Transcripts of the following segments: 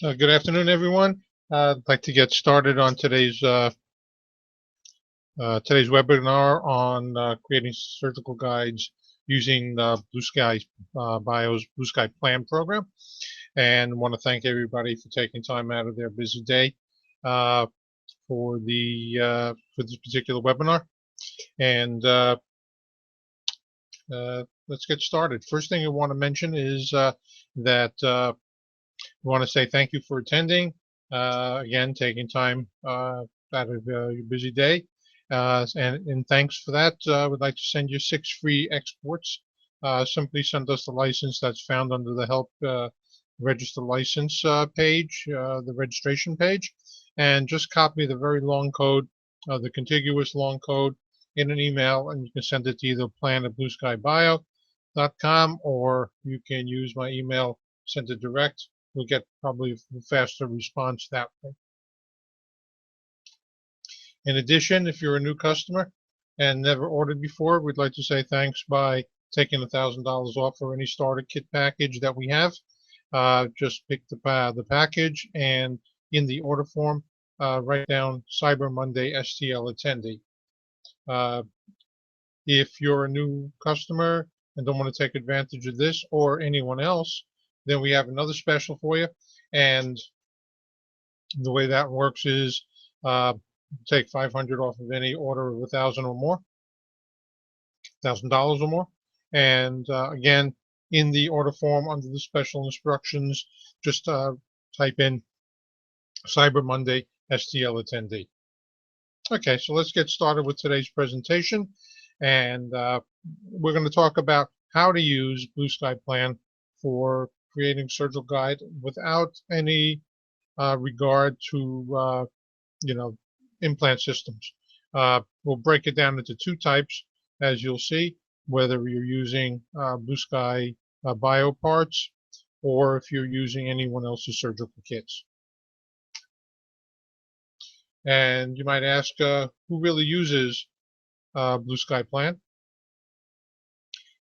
Good afternoon, everyone. I'd like to get started on today's webinar on creating surgical guides using Blue Sky Bio's Blue Sky Plan program, and want to thank everybody for taking time out of their busy day uh, for this particular webinar. And let's get started. First thing I want to mention is that we want to say thank you for attending. Again, taking time out of your busy day. And thanks for that. I would like to send you 6 free exports. Simply send us the license that's found under the Help Register License page, the registration page, and just copy the very long code, the contiguous long code, in an email, and you can send it to either plan@blueskybio.com, or you can use my email, send it direct. We'll get probably a faster response that way. In addition, if you're a new customer and never ordered before, we'd like to say thanks by taking $1,000 off for any starter kit package that we have. Just pick the package, and in the order form, write down Cyber Monday STL attendee. If you're a new customer and don't want to take advantage of this or anyone else, then we have another special for you. And the way that works is take 500 off of any order of $1,000 or more, $1,000 or more. And again, in the order form under the special instructions, just type in Cyber Monday STL attendee. Okay, so let's get started with today's presentation. And we're going to talk about how to use Blue Sky Plan for creating surgical guide without any regard to implant systems. We'll break it down into 2 types, as you'll see, whether you're using Blue Sky Bio parts or if you're using anyone else's surgical kits. And you might ask, who really uses Blue Sky Plan?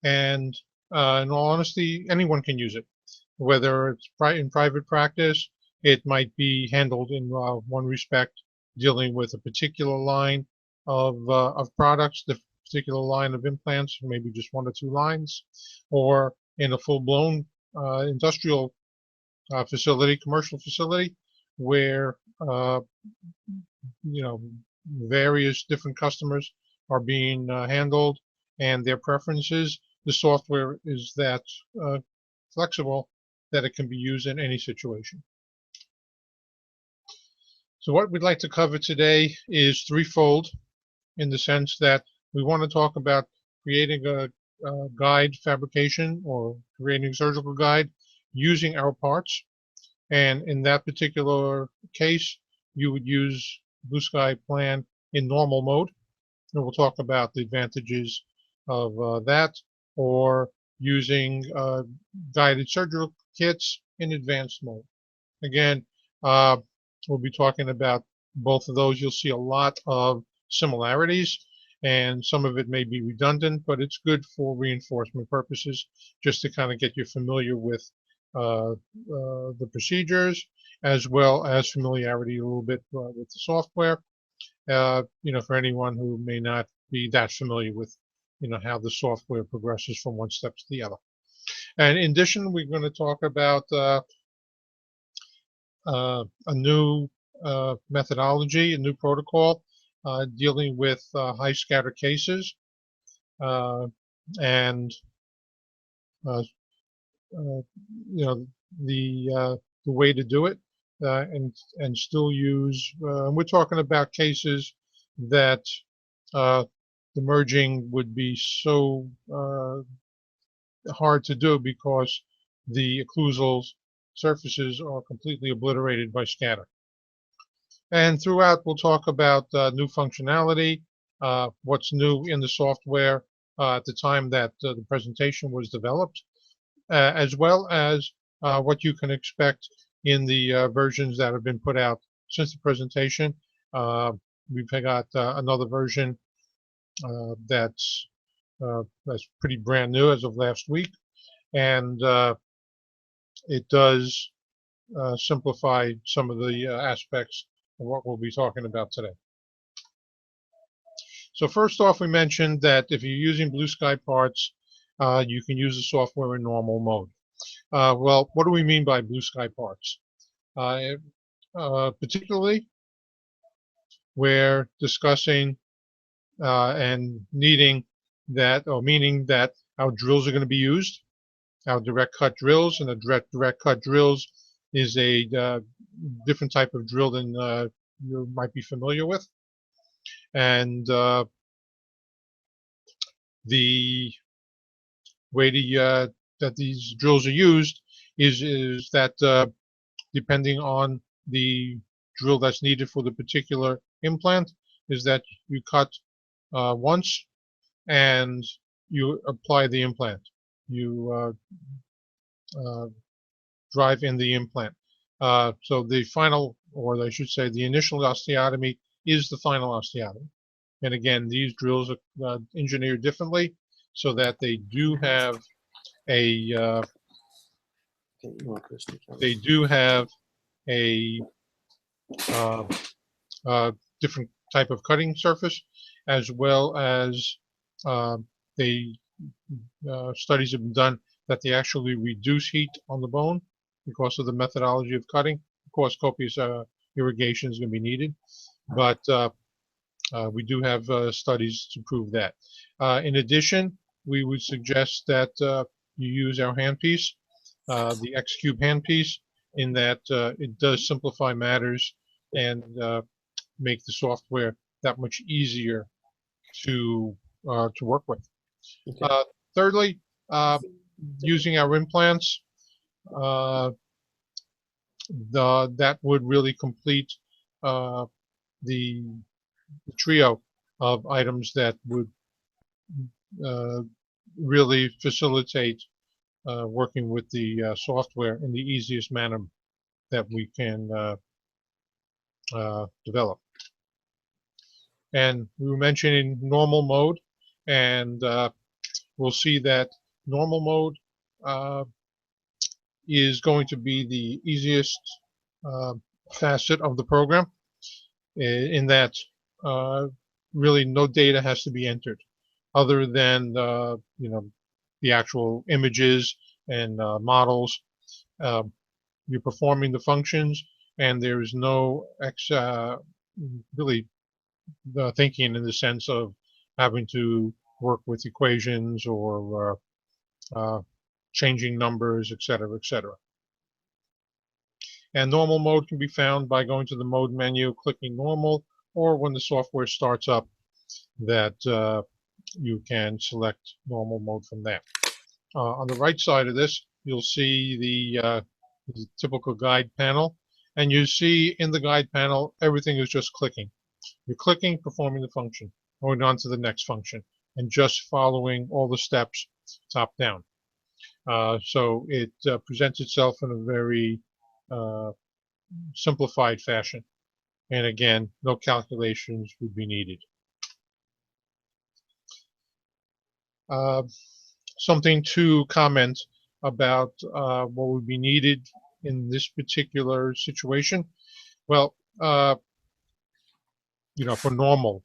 And in all honesty, anyone can use it, whether it's in private practice. It might be handled in one respect, dealing with a particular line of products, the particular line of implants, maybe just 1 or 2 lines, or in a full-blown industrial facility, commercial facility, where various different customers are being handled and their preferences. The software is that flexible that it can be used in any situation. So what we'd like to cover today is threefold, in the sense that we want to talk about creating a guide fabrication or creating a surgical guide using our parts. And in that particular case, you would use Blue Sky Plan in normal mode. And we'll talk about the advantages of that, or using guided surgical kits in advanced mode. Again, we'll be talking about both of those. You'll see a lot of similarities, and some of it may be redundant, but it's good for reinforcement purposes, just to kind of get you familiar with the procedures, as well as familiarity a little bit with the software. For anyone who may not be that familiar with, how the software progresses from one step to the other. And in addition, we're going to talk about a new methodology, a new protocol dealing with high scatter cases, and the way to do it, and still use. We're talking about cases that the merging would be so hard to do because the occlusal surfaces are completely obliterated by scatter. And throughout, we'll talk about new functionality, what's new in the software at the time that the presentation was developed, as well as what you can expect in the versions that have been put out since the presentation. We've got another version that's pretty brand new as of last week, and it does simplify some of the aspects of what we'll be talking about today. So first off, we mentioned that if you're using Blue Sky parts, you can use the software in normal mode. Well, what do we mean by Blue Sky parts? Particularly, we're discussing and needing that, or meaning that our drills are going to be used, our direct cut drills, and the direct cut drills is a different type of drill than you might be familiar with. And the way that these drills are used is that depending on the drill that's needed for the particular implant, is that you cut once and you apply the implant. You drive in the implant. So the final, or I should say the initial osteotomy is the final osteotomy. And again, these drills are engineered differently so that they do have a different type of cutting surface, as well as they studies have been done that they actually reduce heat on the bone because of the methodology of cutting. Of course, copious irrigation is going to be needed, but we do have studies to prove that. In addition, we would suggest that you use our handpiece, the X-Cube handpiece, in that it does simplify matters and make the software that much easier to work with. Okay. Thirdly, using our implants, that would really complete the trio of items that would really facilitate working with the software in the easiest manner that we can develop. And we were mentioning normal mode, and we'll see that normal mode is going to be the easiest facet of the program, in that really no data has to be entered other than the actual images and models. You're performing the functions, and there is no really thinking in the sense of having to work with equations or changing numbers, etc., etc. And normal mode can be found by going to the mode menu, clicking normal, or when the software starts up, that you can select normal mode from there. On the right side of this, you'll see the typical guide panel, and you see in the guide panel everything is just clicking. You're clicking, performing the function, going on to the next function, and just following all the steps top down. So it presents itself in a very simplified fashion. And again, no calculations would be needed. Something to comment about what would be needed in this particular situation. Well, for normal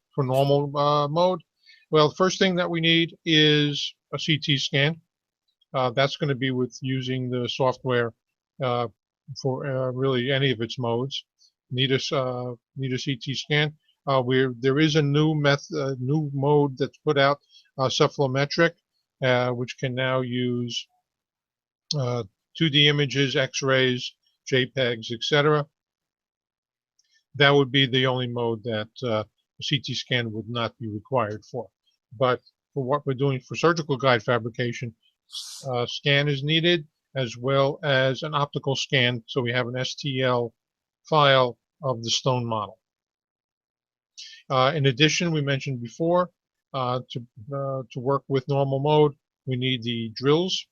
mode, well, first thing that we need is a CT scan. That's going to be with using the software for really any of its modes. Need a CT scan. Where there is a new mode that's put out, cephalometric, which can now use 2D images, X-rays, JPEGs, etc. That would be the only mode that a CT scan would not be required for. But for what we're doing for surgical guide fabrication, scan is needed, as well as an optical scan, so we have an STL file of the stone model. In addition, we mentioned before, to work with normal mode, we need the drills.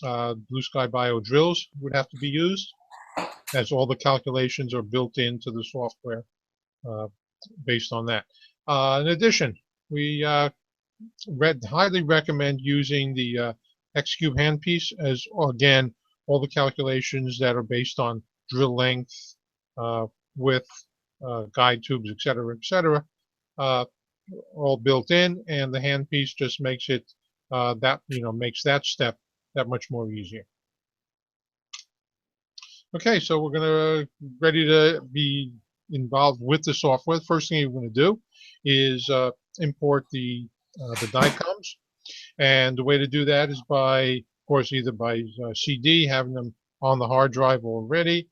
Blue Sky Bio drills would have to be used, as all the calculations are built into the software based on that. In addition, we highly recommend using the X-Cube handpiece, as again, all the calculations that are based on drill length, width, guide tubes, etc., uh, all built in, and the handpiece just makes it makes that step that much more easier. Okay, so we're gonna ready to be involved with the software. The first thing we're going to do is import the DICOMs, and the way to do that is by, of course, either by CD, having them on the hard drive already,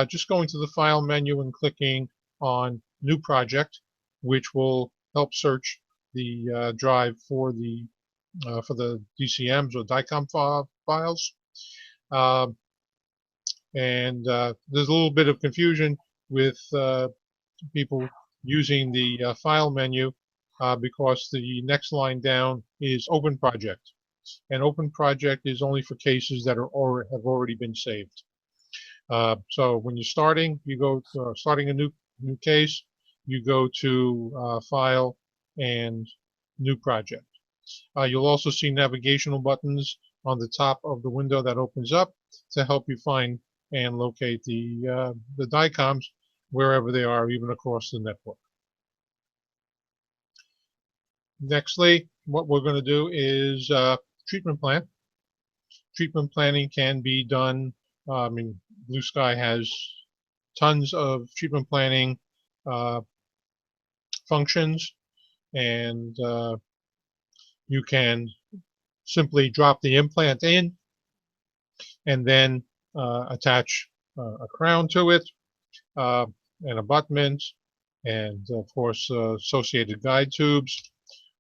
just going to the File menu and clicking on New Project, which will help search the drive for the DCMs or DICOM files. Um, and there's a little bit of confusion with people using the File menu because the next line down is Open Project. And Open Project is only for cases that are have already been saved. So when you're starting, you go to, starting a new case, you go to File and New Project. You'll also see navigational buttons on the top of the window that opens up to help you find and locate the DICOMs wherever they are, even across the network. Nextly, what we're going to do is treatment plan. Treatment planning can be done. I mean, Blue Sky has tons of treatment planning functions, and you can simply drop the implant in and then attach a crown to it, and abutments, and of course associated guide tubes.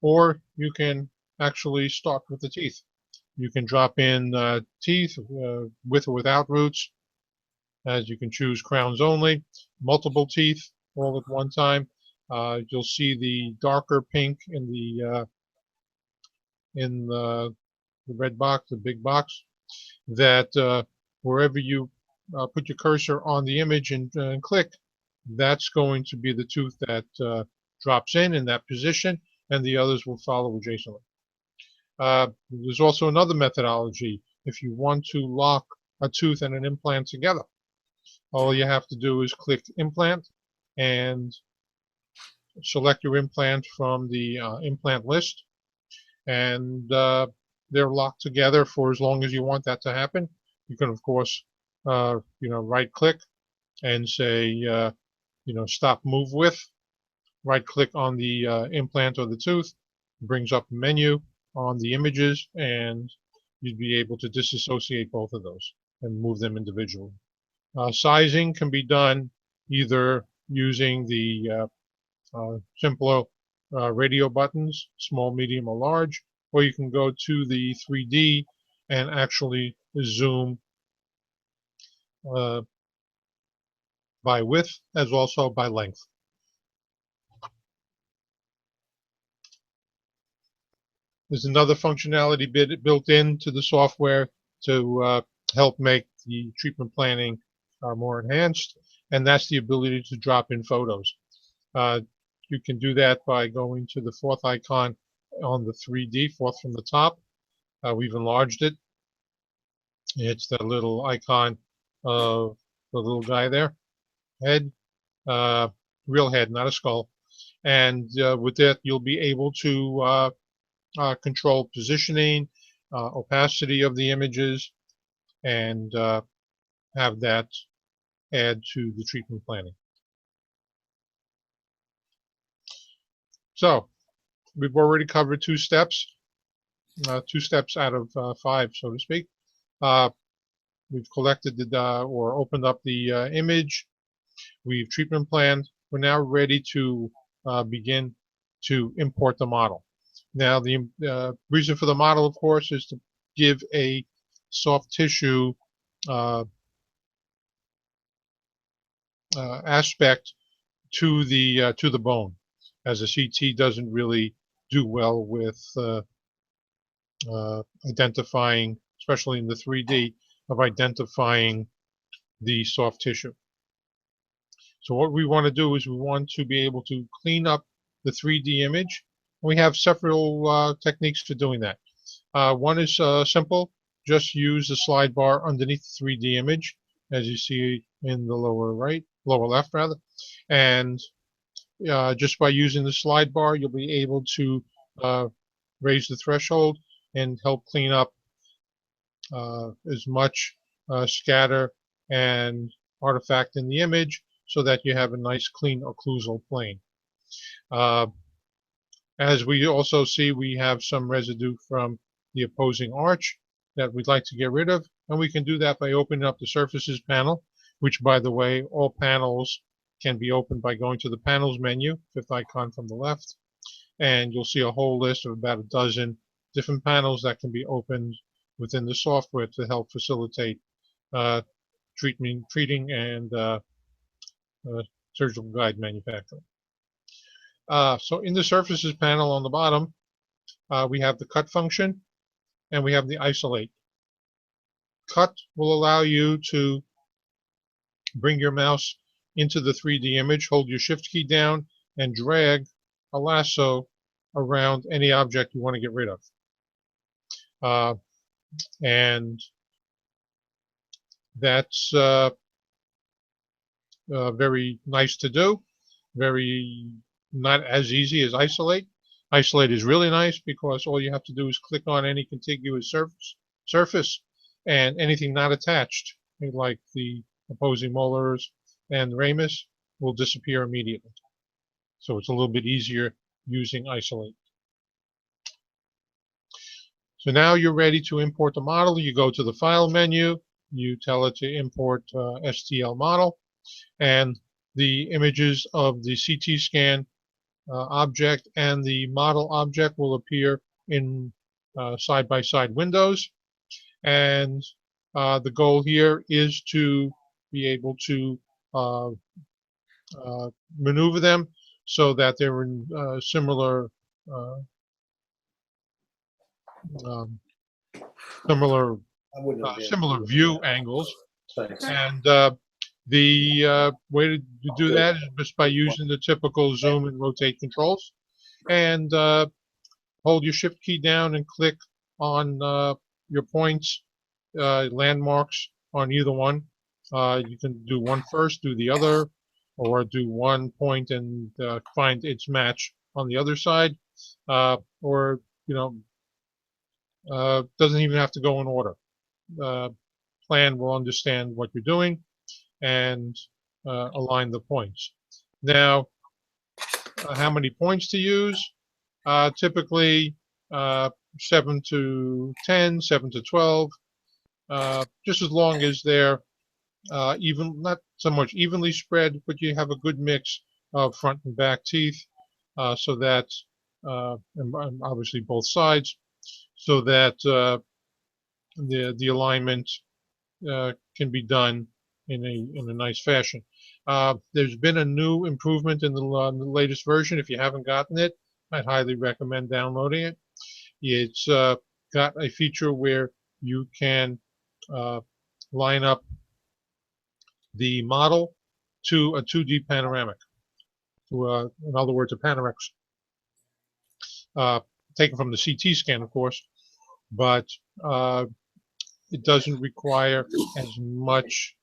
Or you can actually start with the teeth. You can drop in teeth with or without roots, as you can choose crowns only, multiple teeth all at one time. You'll see the darker pink in the red box, the big box, that wherever you put your cursor on the image and click, that's going to be the tooth that drops in that position, and the others will follow adjacently. There's also another methodology. If you want to lock a tooth and an implant together, all you have to do is click Implant and select your implant from the implant list, and they're locked together for as long as you want that to happen. You can, of course, right-click and say, stop move with. Right-click on the implant or the tooth, brings up a menu on the images, and you'd be able to disassociate both of those and move them individually. Sizing can be done either using the simpler radio buttons, small, medium, or large, or you can go to the 3D and actually zoom by width as also by length. There's another functionality built into the software to help make the treatment planning more enhanced, and that's the ability to drop in photos. You can do that by going to the fourth icon on the 3D, fourth from the top. We've enlarged it. It's the little icon of the little guy there, head, real head, not a skull. And with that, you'll be able to control positioning, opacity of the images, and have that add to the treatment planning. So we've already covered two steps out of 5, so to speak. We've collected or opened up the image. We've treatment planned. We're now ready to begin to import the model. Now, the reason for the model, of course, is to give a soft tissue aspect to the bone, as a CT doesn't really do well with identifying, especially in the 3D, of identifying the soft tissue. So what we want to do is we want to be able to clean up the 3D image. We have several techniques for doing that. One is simple. just use the slide bar underneath the 3D image, as you see in the lower left rather, and just by using the slide bar, you'll be able to raise the threshold and help clean up as much scatter and artifact in the image so that you have a nice clean occlusal plane. As we also see, we have some residue from the opposing arch that we'd like to get rid of, and we can do that by opening up the surfaces panel, which, by the way, all panels can be opened by going to the panels menu, fifth icon from the left, and you'll see a whole list of about a dozen different panels that can be opened within the software to help facilitate treating and surgical guide manufacturing. So in the surfaces panel on the bottom, we have the cut function and we have the isolate. Cut will allow you to bring your mouse into the 3D image, hold your shift key down, and drag a lasso around any object you want to get rid of. And that's very nice to do. Very not as easy as isolate. Isolate is really nice because all you have to do is click on any contiguous surface and anything not attached, like the opposing molars and ramus, will disappear immediately. So it's a little bit easier using isolate. So now you're ready to import the model. You go to the File menu, you tell it to import STL model, and the images of the CT scan object and the model object will appear in side-by-side windows. And the goal here is to be able to maneuver them so that they're in similar similar view angles. And the way to do that is just by using the typical zoom and rotate controls. And hold your shift key down and click on your points, landmarks on either one. You can do one first, do the other, or do one point and find its match on the other side. Or, doesn't even have to go in order. Plan will understand what you're doing and align the points. Now, how many points to use? Typically 7 to 10, 7 to 12, just as long as they're not so much evenly spread, but you have a good mix of front and back teeth, so that, and obviously both sides, so that the alignment can be done in a nice fashion. There's been a new improvement in the latest version. If you haven't gotten it, I'd highly recommend downloading it. It's got a feature where you can line up the model to a 2D panoramic, in other words, a Panorex, taken from the CT scan, of course, but it doesn't require as much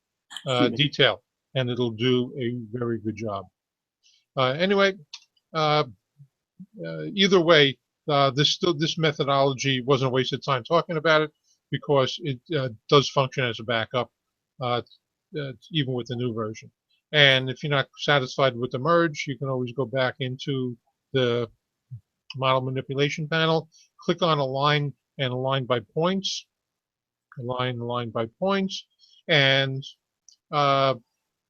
detail, and it'll do a very good job. Anyway, either way, this methodology wasn't a waste of time talking about it, because it does function as a backup, even with the new version. And if you're not satisfied with the merge, you can always go back into the model manipulation panel, click on align and align by points, align by points, and be a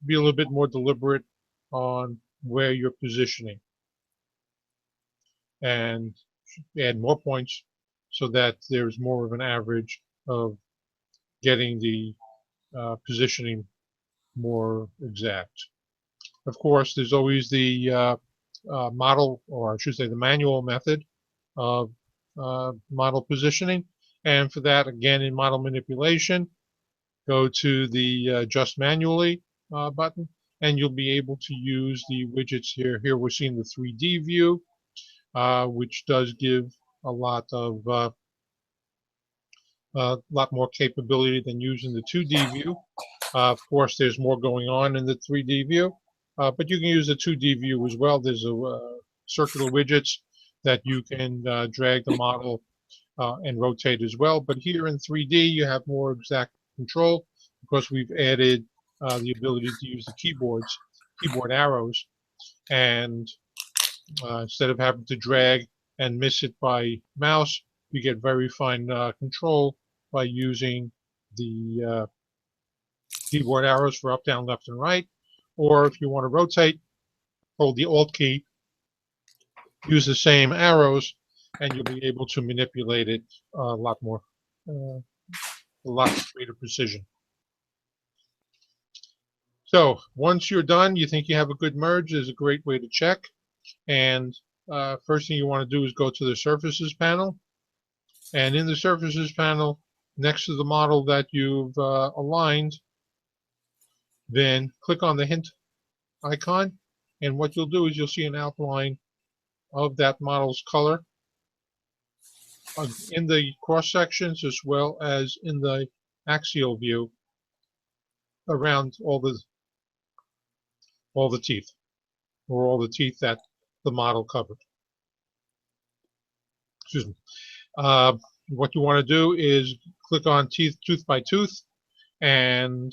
little bit more deliberate on where you're positioning, and add more points so that there's more of an average of getting the positioning more exact. Of course, there's always the model, or I should say the manual method of model positioning. And for that, again, in model manipulation, go to the Adjust Manually button, and you'll be able to use the widgets here. Here we're seeing the 3D view, which does give a lot of a lot more capability than using the 2D view. Of course, there's more going on in the 3D view, but you can use the 2D view as well. There's a circular widgets that you can drag the model and rotate as well. But here in 3D, you have more exact control because we've added the ability to use the keyboard arrows, and instead of having to drag and miss it by mouse, you get very fine control by using the keyboard arrows for up, down, left, and right. Or if you want to rotate, hold the Alt key, use the same arrows, and you'll be able to manipulate it a lot more, a lot greater precision. So once you're done, you think you have a good merge, there's a great way to check. And first thing you want to do is go to the Surfaces panel. And in the Surfaces panel, next to the model that you've aligned, then click on the hint icon. And what you'll do is you'll see an outline of that model's color in the cross sections as well as in the axial view around all the teeth, or all the teeth that the model covered. Excuse me. What you want to do is click on tooth by tooth and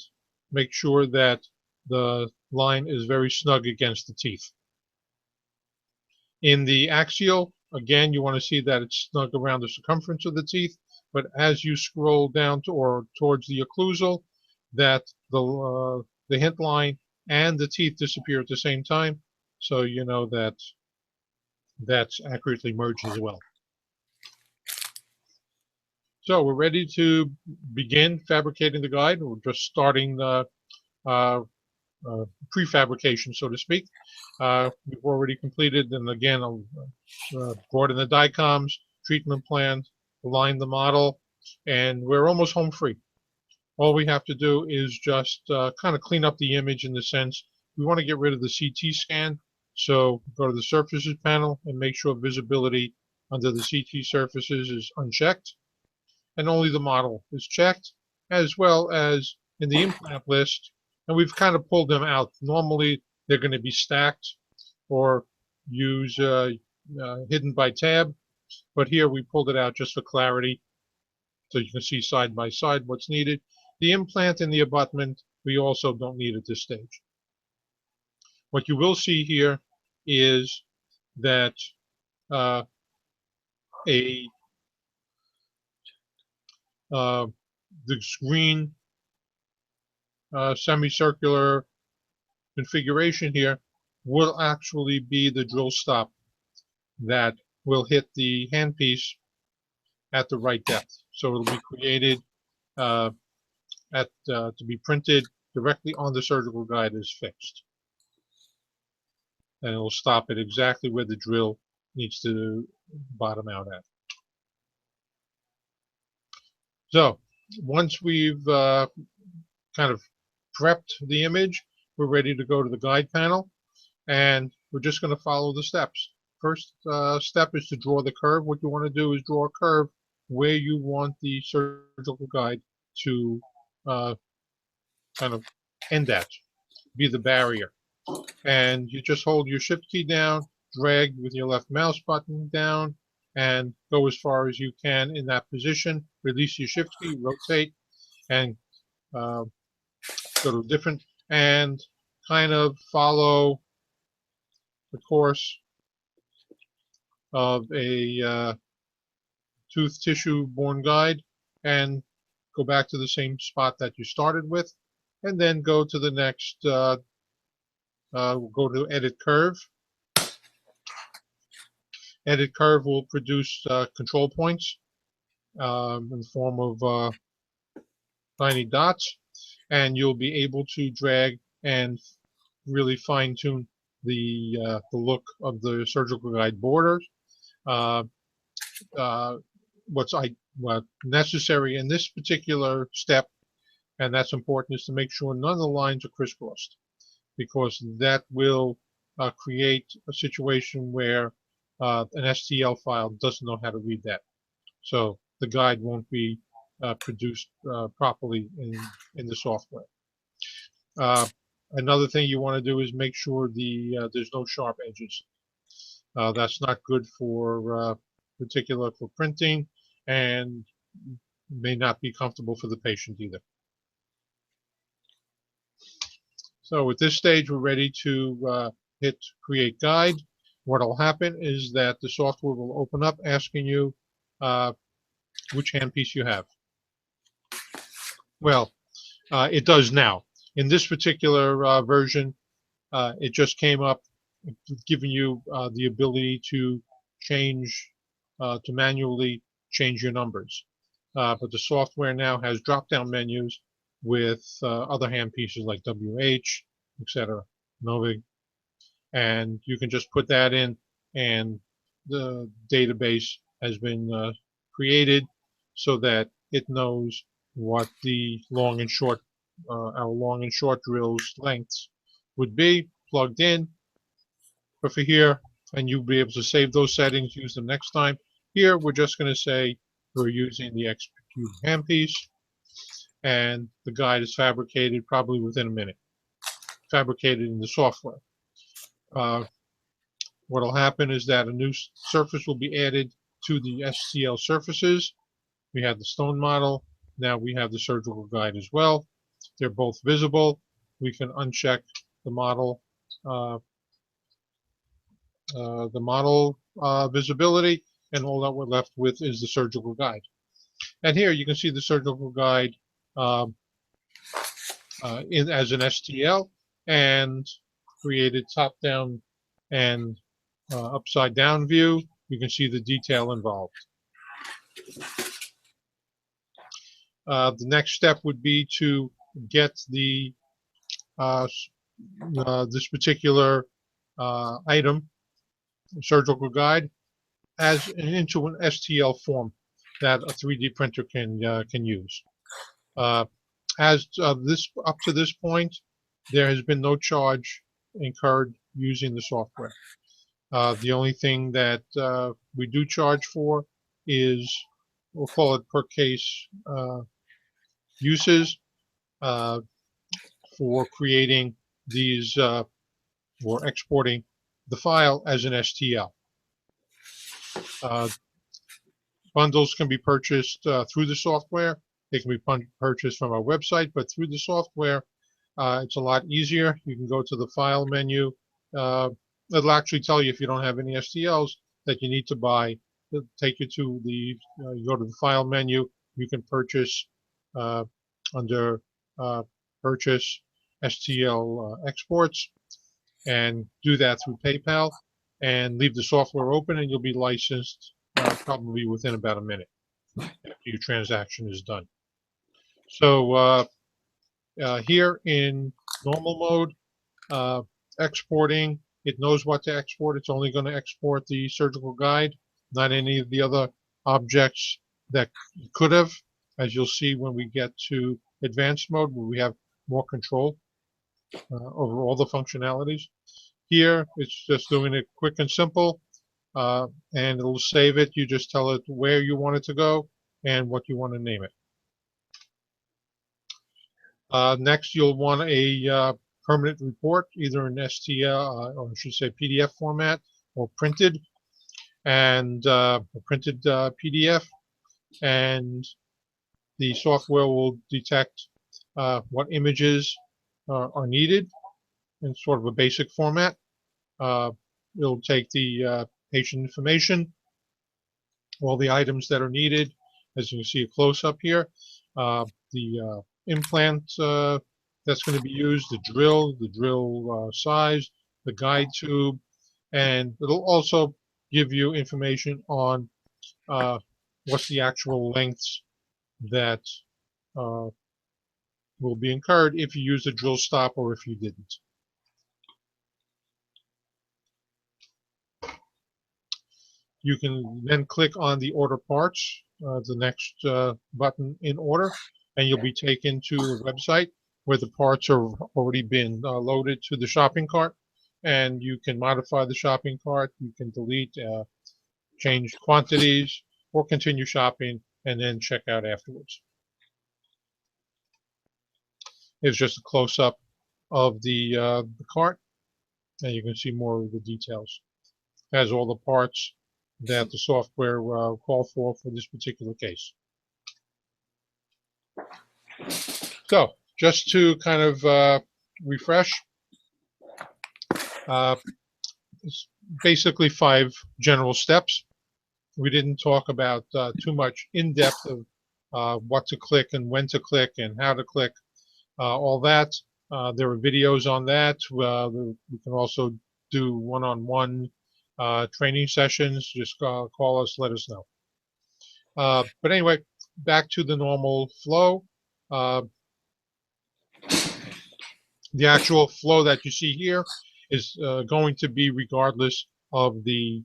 make sure that the line is very snug against the teeth. In the axial, again, you want to see that it's snug around the circumference of the teeth, but as you scroll down to, or towards the occlusal, that the hint line and the teeth disappear at the same time, so you know that that's accurately merged as well. So we're ready to begin fabricating the guide. We're just starting the prefabrication, so to speak. We've already completed, and again, brought in the DICOMs, treatment plan, aligned the model, and we're almost home free. All we have to do is just kind of clean up the image in the sense we want to get rid of the CT scan. So go to the Surfaces panel and make sure visibility under the CT surfaces is unchecked, and only the model is checked, as well as in the implant list. And we've kind of pulled them out. Normally, they're going to be stacked or use hidden by tab, but here we pulled it out just for clarity, so you can see side by side what's needed. The implant and the abutment we also don't need at this stage. What you will see here is that the green semicircular configuration here will actually be the drill stop that will hit the handpiece at the right depth. So it'll be created to be printed directly on the surgical guide as fixed. And it'll stop it exactly where the drill needs to bottom out at. So once we've kind of prepped the image, we're ready to go to the guide panel, and we're just going to follow the steps. First step is to draw the curve. What you want to do is draw a curve where you want the surgical guide to kind of end at, be the barrier. And you just hold your shift key down, drag with your left mouse button down, and go as far as you can in that position. Release your shift key, rotate, and go to different, and kind of follow the course of a tooth tissue borne guide, and go back to the same spot that you started with, and then go to the next, we'll go to edit curve. Edit curve will produce control points in the form of tiny dots, and you'll be able to drag and really fine-tune the look of the surgical guide borders. What's necessary in this particular step, and that's important, is to make sure none of the lines are crisscrossed, because that will create a situation where an STL file doesn't know how to read that. So the guide won't be produced properly in the software. Another thing you want to do is make sure there's no sharp edges. That's not good for particular for printing, and may not be comfortable for the patient either. So at this stage, we're ready to hit Create Guide. What will happen is that the software will open up asking you which handpiece you have. Well, it does now. In this particular version, it just came up giving you the ability to change, to manually change your numbers. But the software now has drop-down menus with other handpieces like WH, etc., Novig, and you can just put that in, and the database has been created so that it knows what the long and short, our long and short drills lengths would be plugged in. But for here, and you'll be able to save those settings, use them next time. Here, we're just going to say we're using the XQ handpiece, and the guide is fabricated probably within a minute. Fabricated in the software. What will happen is that a new surface will be added to the STL surfaces. We have the stone model. Now we have the surgical guide as well. They're both visible. We can uncheck the model visibility, and all that we're left with is the surgical guide. And here you can see the surgical guide as an STL, and created top-down and upside-down view. You can see the detail involved. The next step would be to get the this particular item, surgical guide, as into an STL form that a 3D printer can use. As this up to this point, there has been no charge incurred using the software. The only thing that we do charge for is, we'll call it per case uses for creating these or exporting the file as an STL. Bundles can be purchased through the software. They can be purchased from our website, but through the software, it's a lot easier. You can go to the file menu. It'll actually tell you if you don't have any STLs that you need to buy. It'll take you to the, you go to the file menu. You can purchase under purchase STL exports, and do that through PayPal, and leave the software open, and you'll be licensed probably within about a minute after your transaction is done. So here in normal mode, exporting, it knows what to export. It's only going to export the surgical guide, not any of the other objects that could have, as you'll see when we get to advanced mode, where we have more control over all the functionalities. Here, it's just doing it quick and simple, and it'll save it. You just tell it where you want it to go and what you want to name it. Next, you'll want a permanent report, either in STL, or I should say PDF format, or printed, and a printed PDF, and the software will detect what images are needed in sort of a basic format. It'll take the patient information, all the items that are needed, as you can see a close-up here, the implant that's going to be used, the drill size, the guide tube, and it'll also give you information on what's the actual lengths that will be incurred if you use the drill stop or if you didn't. You can then click on the order parts, the next button in order, and you'll be taken to a website where the parts are already been loaded to the shopping cart, and you can modify the shopping cart. You can delete, change quantities, or continue shopping and then check out afterwards. Here's just a close-up of the cart, and you can see more of the details. It has all the parts that the software called for this particular case. So just to kind of refresh, it's basically 5 general steps. We didn't talk about too much in depth of what to click and when to click and how to click, all that. There are videos on that. We can also do one-on-one training sessions. Just call us, let us know. But anyway, back to the normal flow. The actual flow that you see here is going to be regardless of the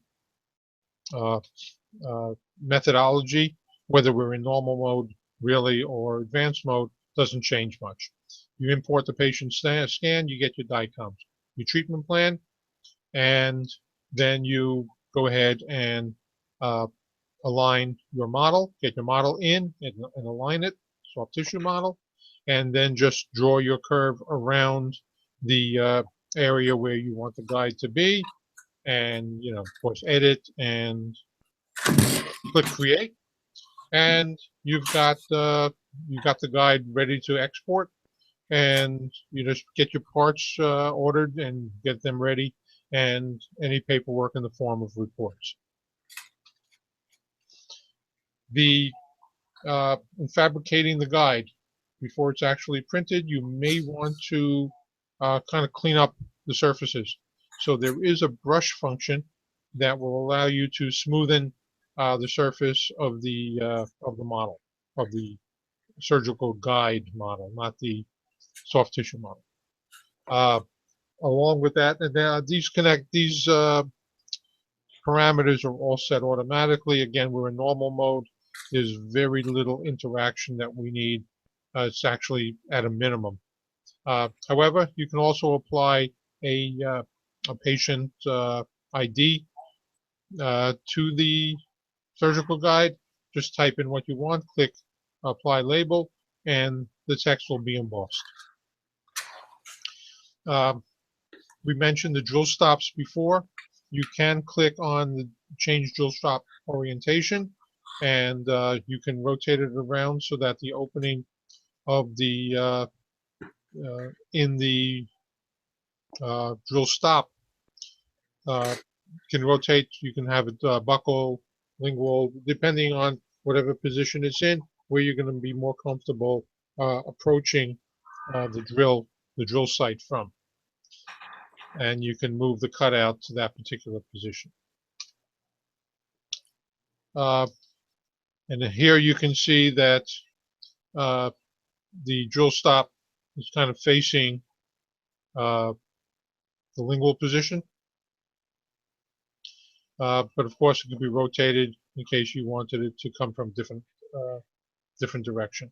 methodology, whether we're in normal mode, really, or advanced mode, doesn't change much. You import the patient scan, you get your DICOMs, your treatment plan, and then you go ahead and align your model, get your model in and align it, soft tissue model, and then just draw your curve around the area where you want the guide to be, and of course edit and click create, and you've got the guide ready to export, and you just get your parts ordered and get them ready, and any paperwork in the form of reports. In fabricating the guide, before it's actually printed, you may want to kind of clean up the surfaces. So there is a brush function that will allow you to smoothen the surface of the model, of the surgical guide model, not the soft tissue model. Along with that, and these parameters are all set automatically. Again, we're in normal mode. There's very little interaction that we need. It's actually at a minimum. However, you can also apply a patient ID to the surgical guide. Just type in what you want, click apply label, and the text will be embossed. We mentioned the drill stops before. You can click on the change drill stop orientation, and you can rotate it around so that the opening of the in the drill stop can rotate. You can have it buckle, lingual, depending on whatever position it's in, where you're going to be more comfortable approaching the drill site from. And you can move the cutout to that particular position. And here you can see that the drill stop is kind of facing the lingual position. But of course, it can be rotated in case you wanted it to come from different direction.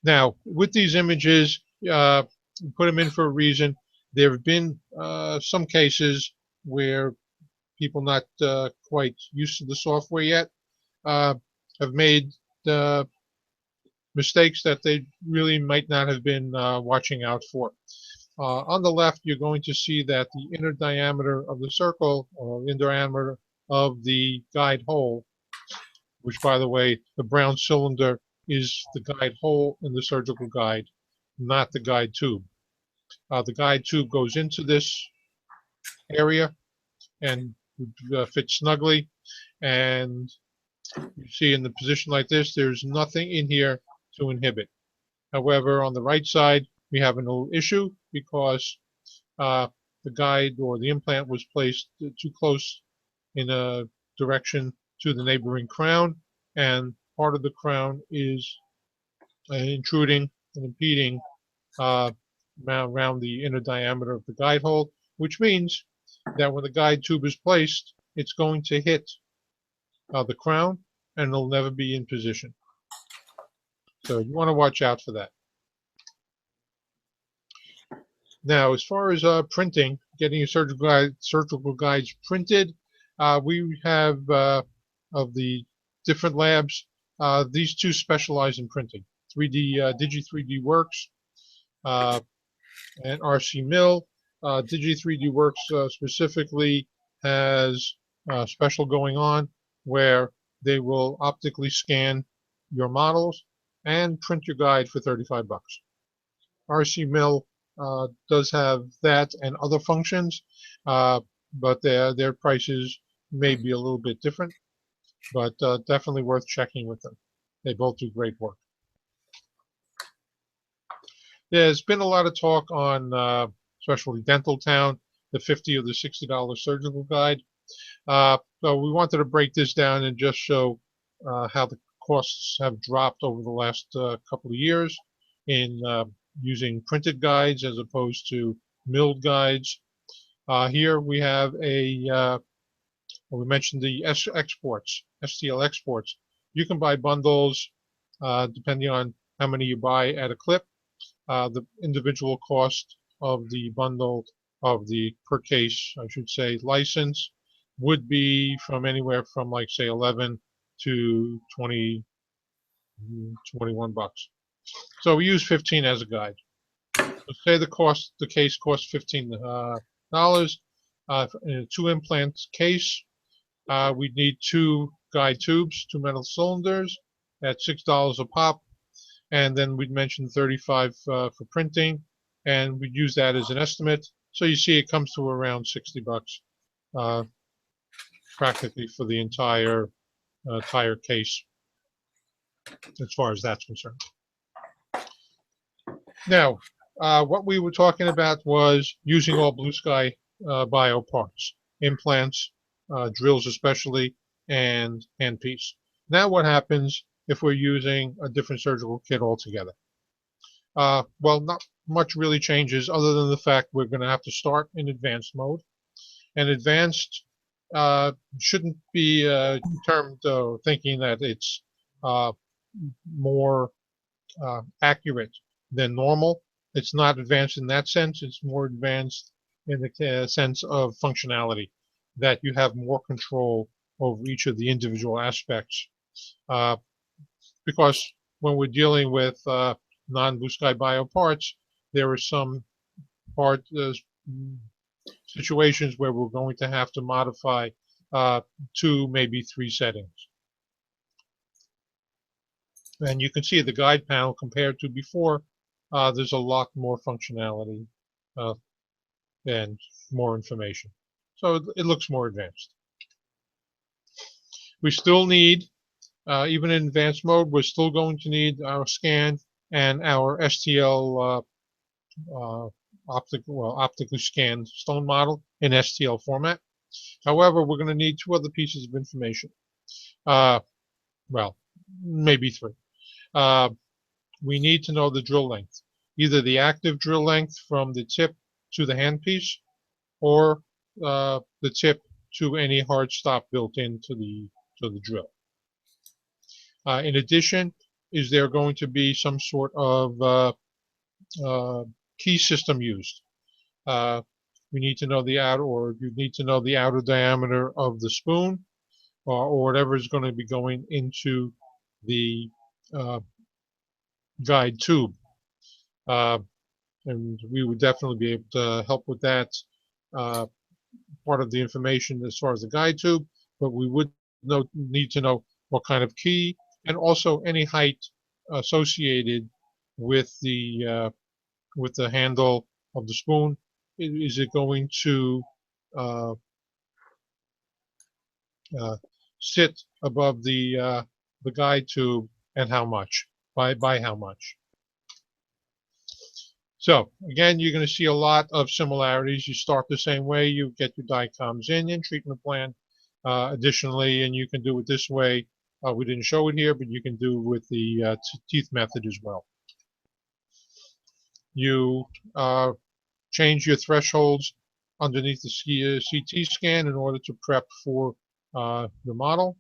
Now, with these images, put them in for a reason. There have been some cases where people not quite used to the software yet have made mistakes that they really might not have been watching out for. On the left, you're going to see that the inner diameter of the circle, or inner diameter of the guide hole, which, by the way, the brown cylinder is the guide hole in the surgical guide, not the guide tube. The guide tube goes into this area and fits snugly, and you see in the position like this, there's nothing in here to inhibit. However, on the right side, we have a little issue because the guide or the implant was placed too close in a direction to the neighboring crown, and part of the crown is intruding and impeding around the inner diameter of the guide hole, which means that when the guide tube is placed, it's going to hit the crown and it'll never be in position. So you want to watch out for that. Now, as far as printing, getting your surgical guides printed, we have of the different labs, these two specialize in printing. Digi 3D Works and RC Mill. Digi3D Works specifically has special going on where they will optically scan your models and print your guide for 35 bucks. RC Mill does have that and other functions, but their prices may be a little bit different, but definitely worth checking with them. They both do great work. There's been a lot of talk on, especially Dental Town, the $50 or the $60 surgical guide. So we wanted to break this down and just show how the costs have dropped over the last couple of years in using printed guides as opposed to milled guides. Here we have we mentioned the exports, STL exports. You can buy bundles depending on how many you buy at a clip. The individual cost of the bundle of the per case, I should say, license would be from anywhere from like say 11 to 20, 21 bucks. So we use 15 as a guide. So say the case costs $15 in a 2 implant case. We'd need 2 guide tubes, 2 metal cylinders at $6 a pop, and then we'd mention 35 for printing, and we'd use that as an estimate. So you see, it comes to around 60 bucks, practically for the entire case, as far as that's concerned. Now, what we were talking about was using all Blue Sky bio parts, implants, drills especially, and handpiece. Now what happens if we're using a different surgical kit altogether? Well, not much really changes other than the fact we're going to have to start in advanced mode. And advanced shouldn't be termed thinking that it's more accurate than normal. It's not advanced in that sense. It's more advanced in the sense of functionality, that you have more control over each of the individual aspects. Because when we're dealing with non-Blue Sky bio parts, there are some situations where we're going to have to modify 2, maybe 3 settings. And you can see the guide panel compared to before, there's a lot more functionality and more information. So it looks more advanced. We still need, even in advanced mode, we're still going to need our scan and our STL optically scanned stone model in STL format. However, we're going to need 2 other pieces of information. Well, maybe 3. We need to know the drill length, either the active drill length from the tip to the handpiece, or the tip to any hard stop built into the drill. In addition, is there going to be some sort of key system used? We need to know the outer, or you need to know the outer diameter of the spoon, or whatever is going to be going into the guide tube. And we would definitely be able to help with that part of the information as far as the guide tube, but we would need to know what kind of key, and also any height associated with the handle of the spoon. Is it going to sit above the guide tube, and how much? By how much? So again, you're going to see a lot of similarities. You start the same way. You get your DICOMs in treatment plan. Additionally, and you can do it this way. We didn't show it here, but you can do it with the teeth method as well. You change your thresholds underneath the CT scan in order to prep for the model.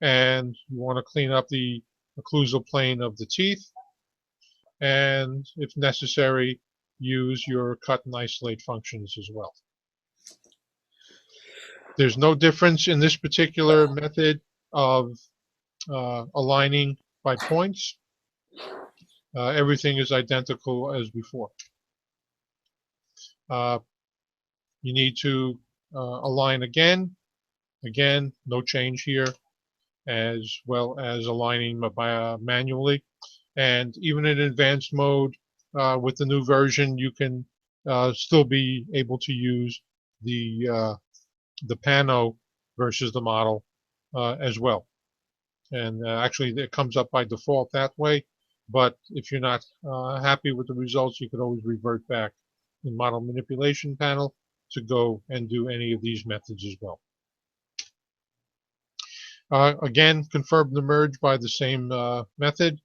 And you want to clean up the occlusal plane of the teeth. And if necessary, use your cut and isolate functions as well. There's no difference in this particular method of aligning by points. Everything is identical as before. You need to align again. Again, no change here, as well as aligning manually. And even in advanced mode, with the new version, you can still be able to use the pano versus the model as well. And actually, it comes up by default that way. But if you're not happy with the results, you can always revert back in model manipulation panel to go and do any of these methods as well. Again, confirm the merge by the same method.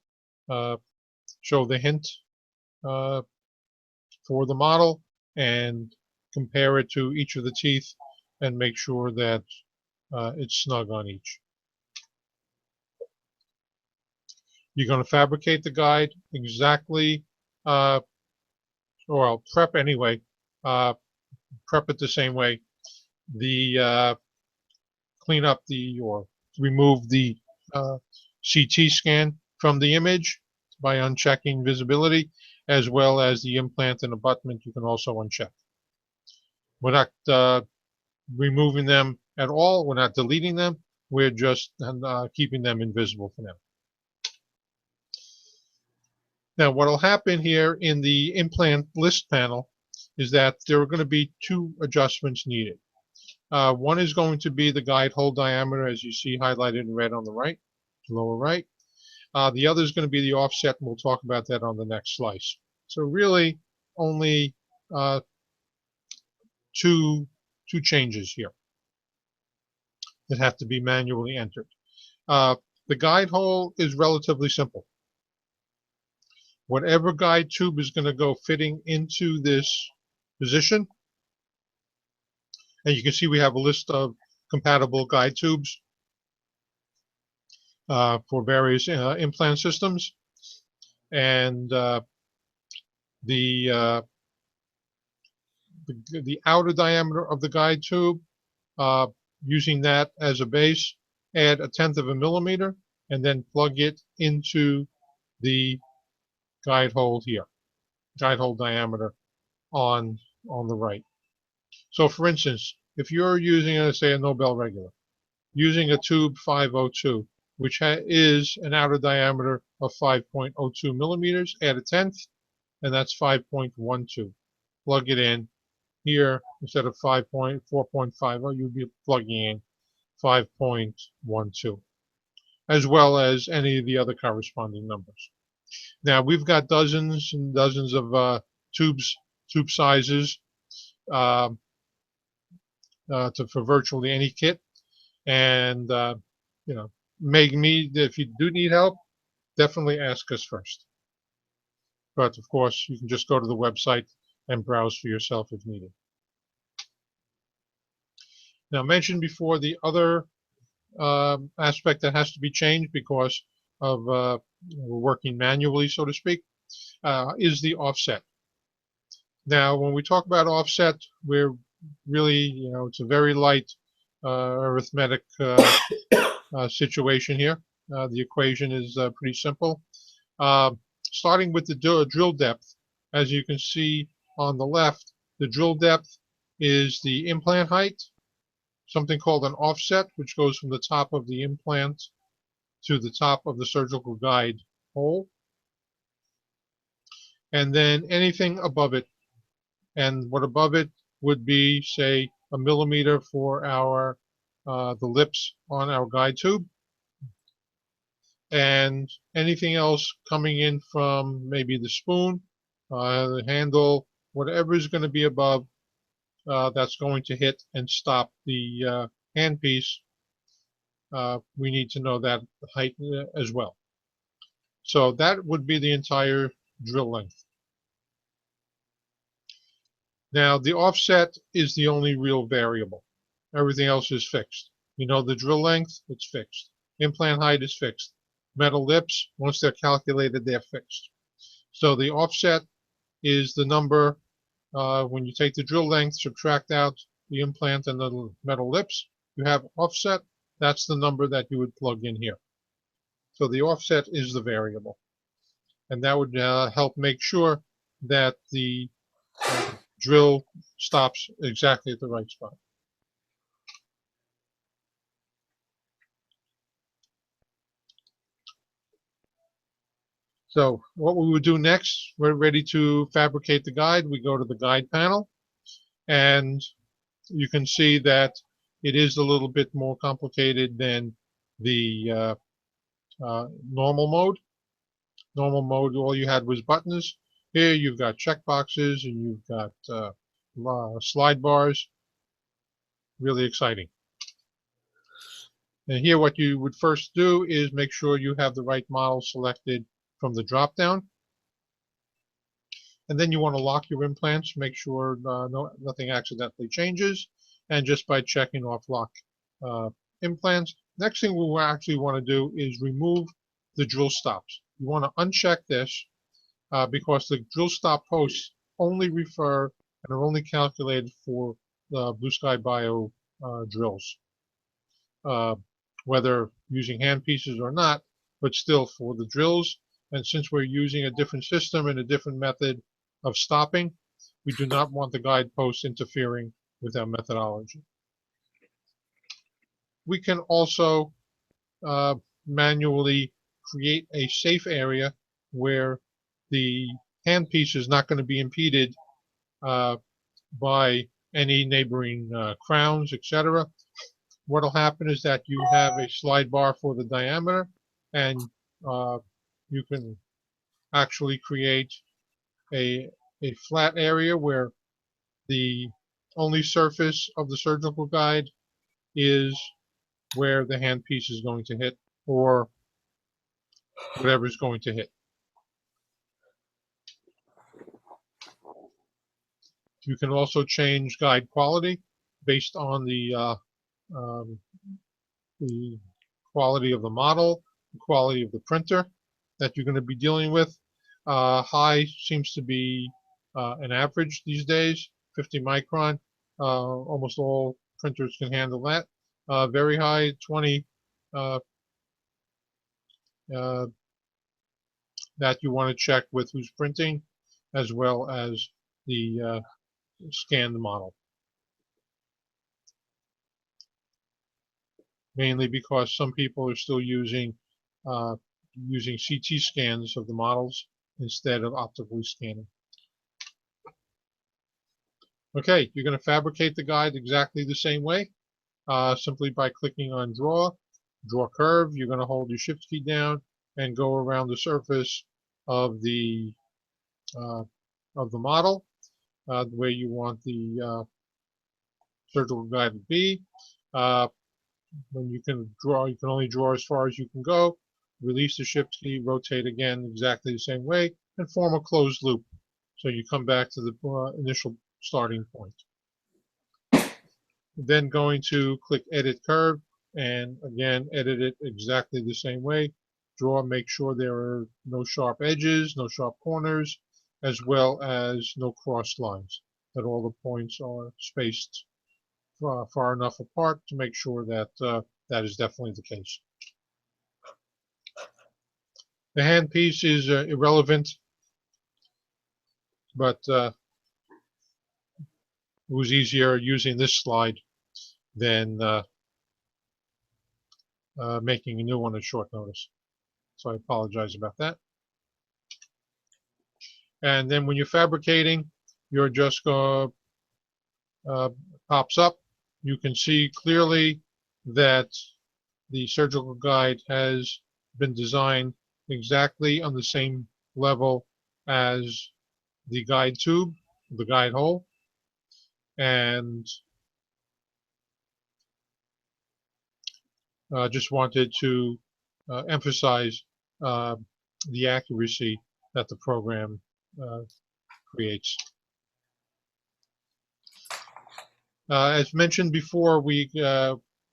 Show the hint for the model and compare it to each of the teeth and make sure that it's snug on each. You're going to fabricate the guide exactly, or I'll prep anyway, prep it the same way. Clean up or remove the CT scan from the image by unchecking visibility, as well as the implant and abutment you can also uncheck. We're not removing them at all. We're not deleting them. We're just keeping them invisible for now. Now, what will happen here in the implant list panel is that there are going to be two adjustments needed. One is going to be the guide hole diameter, as you see highlighted in red on the right, lower right. The other is going to be the offset, and we'll talk about that on the next slice. So really only two changes here that have to be manually entered. The guide hole is relatively simple. Whatever guide tube is going to go fitting into this position, and you can see we have a list of compatible guide tubes for various implant systems, and the outer diameter of the guide tube, using that as a base, add 1/10 of a millimeter, and then plug it into the guide hole here, guide hole diameter on the right. So for instance, if you're using, say, a Nobel regular, using a tube 502, which is an outer diameter of 5.02 millimeters, add 1/10, and that's 5.12. Plug it in. Here, instead of 4.50, you'd be plugging in 5.12, as well as any of the other corresponding numbers. Now, we've got dozens and dozens of tube sizes for virtually any kit. And, if you do need help, definitely ask us first. But, of course, you can just go to the website and browse for yourself if needed. Now, I mentioned before the other aspect that has to be changed because of working manually, so to speak, is the offset. Now, when we talk about offset, we're really, it's a very light arithmetic situation here. The equation is pretty simple. Starting with the drill depth, as you can see on the left, the drill depth is the implant height, something called an offset, which goes from the top of the implant to the top of the surgical guide hole, and then anything above it. And what above it would be, say, a millimeter for our the lips on our guide tube, and anything else coming in from maybe the spoon, the handle, whatever is going to be above, that's going to hit and stop the handpiece. We need to know that height as well. So that would be the entire drill length. Now, the offset is the only real variable. Everything else is fixed. The drill length, it's fixed. Implant height is fixed. Metal lips, once they're calculated, they're fixed. So the offset is the number, when you take the drill length, subtract out the implant and the metal lips, you have offset. That's the number that you would plug in here. So the offset is the variable. And that would help make sure that the drill stops exactly at the right spot. So what we would do next, we're ready to fabricate the guide. We go to the guide panel, and you can see that it is a little bit more complicated than the normal mode. Normal mode, all you had was buttons. Here you've got checkboxes and you've got slide bars. Really exciting. And here what you would first do is make sure you have the right model selected from the drop-down. And then you want to lock your implants, make sure nothing accidentally changes. And just by checking off lock implants, next thing we actually want to do is remove the drill stops. You want to uncheck this because the drill stop posts only refer and are only calculated for the Blue Sky Bio drills, whether using hand pieces or not, but still for the drills. And since we're using a different system and a different method of stopping, we do not want the guideposts interfering with our methodology. We can also manually create a safe area where the handpiece is not going to be impeded by any neighboring crowns, etc. What will happen is that you have a slide bar for the diameter, and you can actually create a flat area where the only surface of the surgical guide is where the handpiece is going to hit, or whatever is going to hit. You can also change guide quality based on the quality of the model, the quality of the printer that you're going to be dealing with. High seems to be an average these days, 50 micron. Almost all printers can handle that. Very high, 20, that you want to check with who's printing, as well as the scanned model. Mainly because some people are still using CT scans of the models instead of optically scanning. Okay, you're going to fabricate the guide exactly the same way, simply by clicking on Draw Curve. You're going to hold your Shift key down and go around the surface of the model, where you want the surgical guide to be. When you can draw, you can only draw as far as you can go. Release the Shift key, rotate again exactly the same way, and form a closed loop. So you come back to the initial starting point. Then going to click Edit Curve, and again edit it exactly the same way. Draw, make sure there are no sharp edges, no sharp corners, as well as no crossed lines, that all the points are spaced far enough apart to make sure that that is definitely the case. The handpiece is irrelevant, but it was easier using this slide than making a new one at short notice. So I apologize about that. And then when you're fabricating, you're just going to pops up. You can see clearly that the surgical guide has been designed exactly on the same level as the guide tube, the guide hole. And just wanted to emphasize the accuracy that the program creates. As mentioned before, we may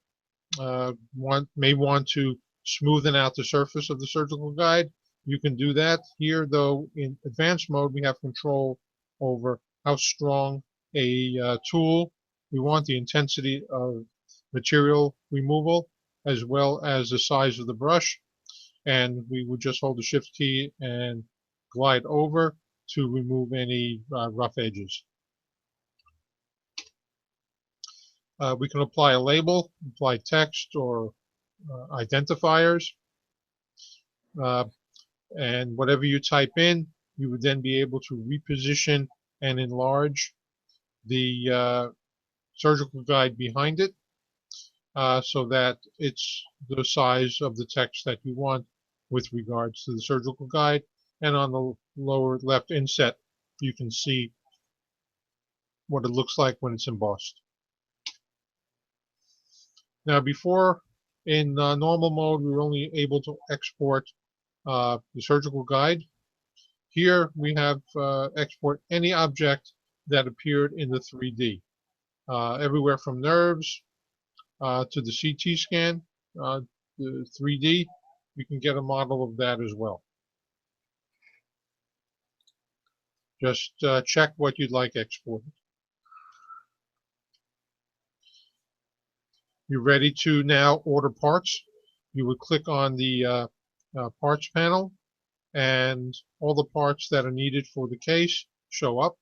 want to smoothen out the surface of the surgical guide. You can do that here, though. In advanced mode, we have control over how strong a tool we want, the intensity of material removal, as well as the size of the brush. And we would just hold the Shift key and glide over to remove any rough edges. We can apply a label, apply text or identifiers, and whatever you type in, you would then be able to reposition and enlarge the surgical guide behind it, so that it's the size of the text that you want with regards to the surgical guide. And on the lower left inset, you can see what it looks like when it's embossed. Now, before, in normal mode, we were only able to export the surgical guide. Here we have export any object that appeared in the 3D, everywhere from nerves to the CT scan, the 3D. You can get a model of that as well. Just check what you'd like exported. You're ready to now order parts. You would click on the parts panel, and all the parts that are needed for the case show up.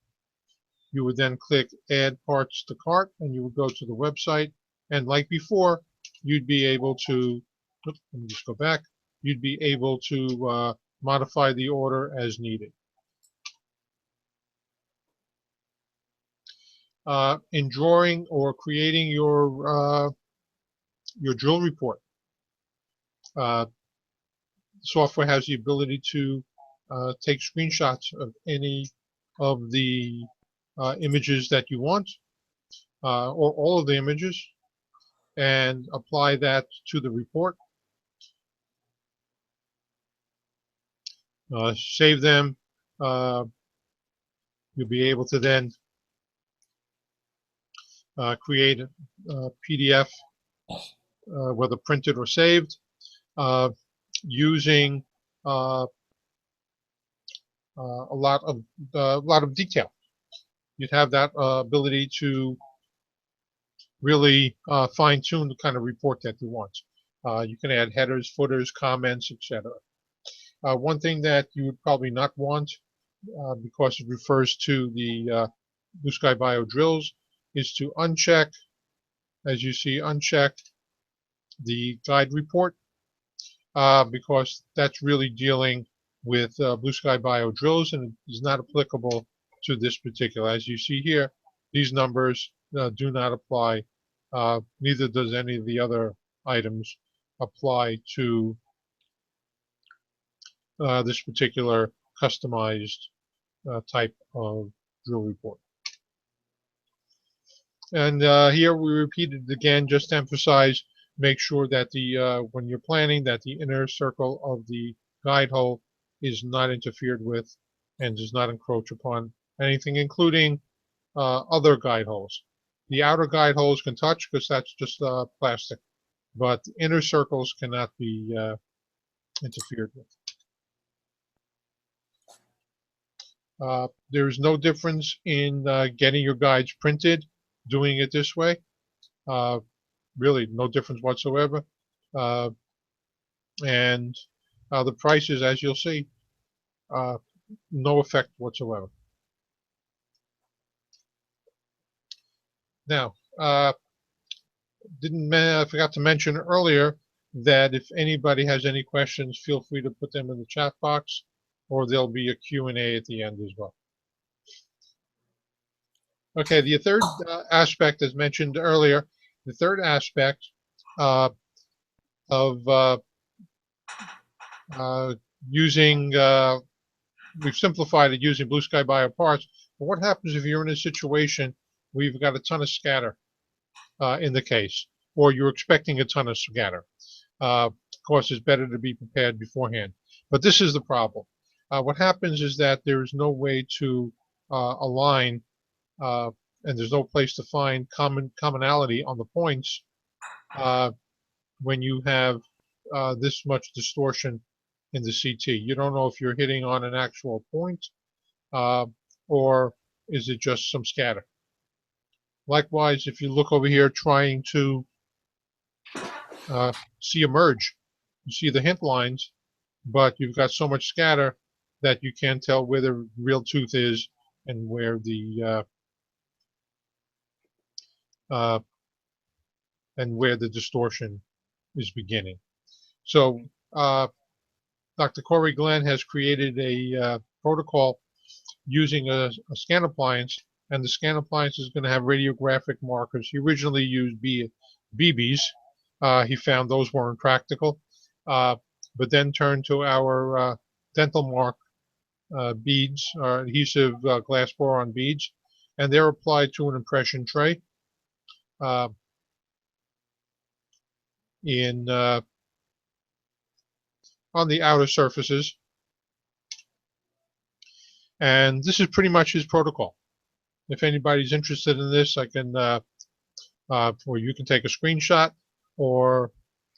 You would then click Add Parts to Cart, and you would go to the website. And like before, you'd be able to, let me just go back, you'd be able to modify the order as needed. In drawing or creating your drill report, software has the ability to take screenshots of any of the images that you want, or all of the images, and apply that to the report. Save them. You'll be able to then create a PDF, whether printed or saved, using a lot of detail. You'd have that ability to really fine-tune the kind of report that you want. You can add headers, footers, comments, etc. One thing that you would probably not want, because it refers to the Blue Sky Bio drills, is to uncheck, as you see, uncheck the guide report, because that's really dealing with Blue Sky Bio drills, and it is not applicable to this particular. As you see here, these numbers do not apply. Neither does any of the other items apply to this particular customized type of drill report. And here we repeated it again, just to emphasize, make sure that the when you're planning, that the inner circle of the guide hole is not interfered with and does not encroach upon anything, including other guide holes. The outer guide holes can touch because that's just plastic, but the inner circles cannot be interfered with. There is no difference in getting your guides printed, doing it this way. Really, no difference whatsoever. And the prices, as you'll see, no effect whatsoever. Now, I forgot to mention earlier that if anybody has any questions, feel free to put them in the chat box, or there'll be a Q&A at the end as well. Okay, the third aspect, as mentioned earlier, the third aspect of using, we've simplified it using Blue Sky Bio parts, but what happens if you're in a situation where you've got a ton of scatter in the case, or you're expecting a ton of scatter? Of course, it's better to be prepared beforehand. But this is the problem. What happens is that there is no way to align, and there's no place to find commonality on the points when you have this much distortion in the CT. You don't know if you're hitting on an actual point, or is it just some scatter. Likewise, if you look over here trying to see a merge, you see the hint lines, but you've got so much scatter that you can't tell where the real tooth is and where the and where the distortion is beginning. So Dr. Corey Glenn has created a protocol using a scan appliance, and the scan appliance is going to have radiographic markers. He originally used BBs. He found those weren't practical, but then turned to our dental mark beads, or adhesive glass boron beads, and they're applied to an impression tray uh, in on the outer surfaces. And this is pretty much his protocol. If anybody's interested in this, I can, or you can take a screenshot, or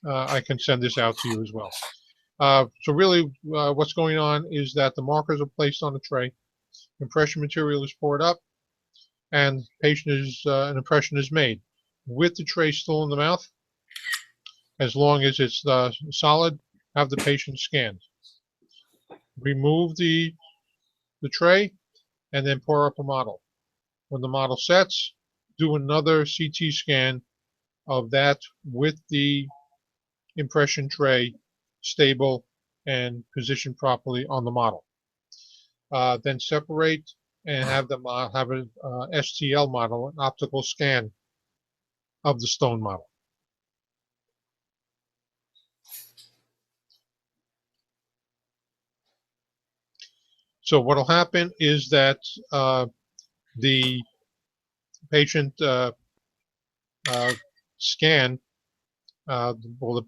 I can send this out to you as well. So really, what's going on is that the markers are placed on a tray, impression material is poured up, and an impression is made with the tray still in the mouth. As long as it's solid, have the patient scanned. Remove the tray and then pour up a model. When the model sets, do another CT scan of that with the impression tray stable and positioned properly on the model. Then separate and have an STL model, an optical scan of the stone model. So what will happen is that the patient scan, well,